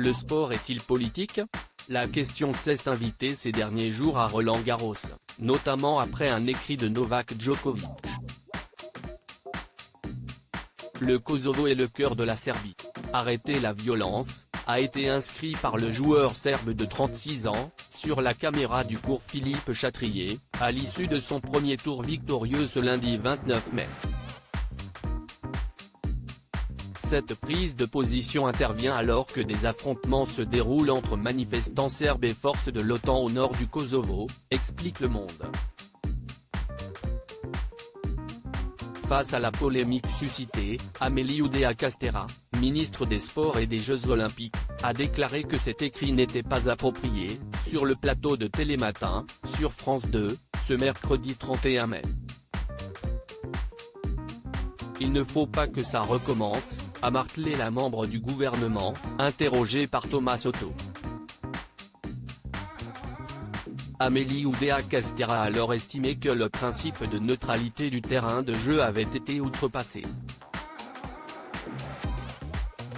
Le sport est-il politique? La question s'est invitée ces derniers jours à Roland-Garros, notamment après un écrit de Novak Djokovic. Le Kosovo est le cœur de la Serbie. Arrêtez la violence, a été inscrit par le joueur serbe de 36 ans, sur la caméra du cours Philippe Chatrier, à l'issue de son premier tour victorieux ce lundi 29 mai. Cette prise de position intervient alors que des affrontements se déroulent entre manifestants serbes et forces de l'OTAN au nord du Kosovo, explique Le Monde. Face à la polémique suscitée, Amélie Oudéa-Castéra, ministre des Sports et des Jeux Olympiques, a déclaré que cet écrit n'était pas approprié, sur le plateau de Télématin, sur France 2, ce mercredi 31 mai. Il ne faut pas que ça recommence, a martelé la membre du gouvernement, interrogée par Thomas Soto. Amélie Oudéa-Castéra a alors estimé que le principe de neutralité du terrain de jeu avait été outrepassé.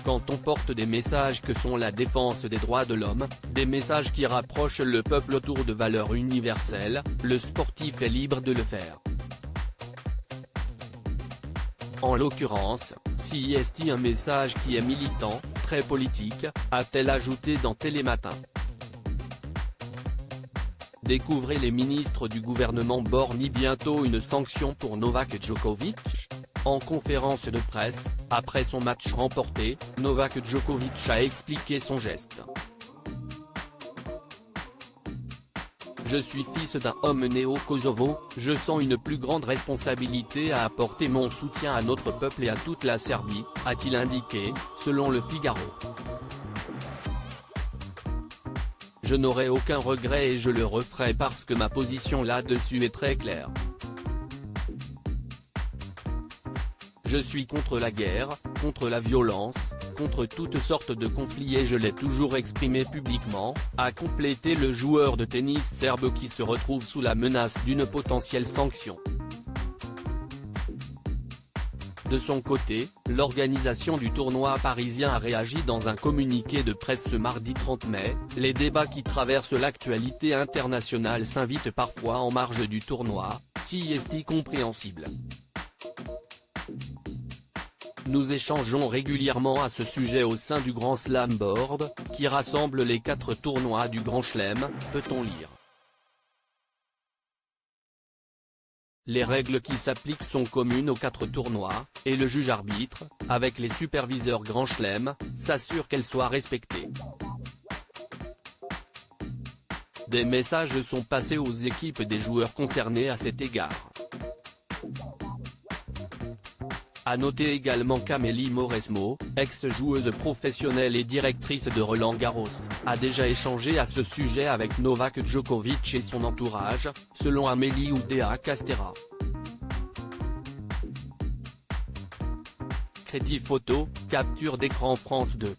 Quand on porte des messages que sont la défense des droits de l'homme, des messages qui rapprochent le peuple autour de valeurs universelles, le sportif est libre de le faire. En l'occurrence, si est un message qui est militant, très politique, a-t-elle ajouté dans Télématin. Découvrez les ministres du gouvernement borgny bientôt une sanction pour Novak Djokovic. En conférence de presse, après son match remporté, Novak Djokovic a expliqué son geste. Je suis fils d'un homme né au Kosovo, je sens une plus grande responsabilité à apporter mon soutien à notre peuple et à toute la Serbie, a-t-il indiqué, selon Le Figaro. Je n'aurai aucun regret et je le referai parce que ma position là-dessus est très claire. Je suis contre la guerre, contre la violence, contre toutes sortes de conflits et je l'ai toujours exprimé publiquement, a complété le joueur de tennis serbe qui se retrouve sous la menace d'une potentielle sanction. De son côté, l'organisation du tournoi parisien a réagi dans un communiqué de presse ce mardi 30 mai, les débats qui traversent l'actualité internationale s'invitent parfois en marge du tournoi, si est compréhensible. Nous échangeons régulièrement à ce sujet au sein du Grand Slam Board, qui rassemble les 4 tournois du Grand Chelem, peut-on lire. Les règles qui s'appliquent sont communes aux 4 tournois, et le juge-arbitre, avec les superviseurs Grand Chelem, s'assure qu'elles soient respectées. Des messages sont passés aux équipes des joueurs concernés à cet égard. À noter également qu'Amélie Mauresmo, ex-joueuse professionnelle et directrice de Roland-Garros, a déjà échangé à ce sujet avec Novak Djokovic et son entourage, selon Amélie Oudéa-Castéra. Crédit photo, capture d'écran France 2.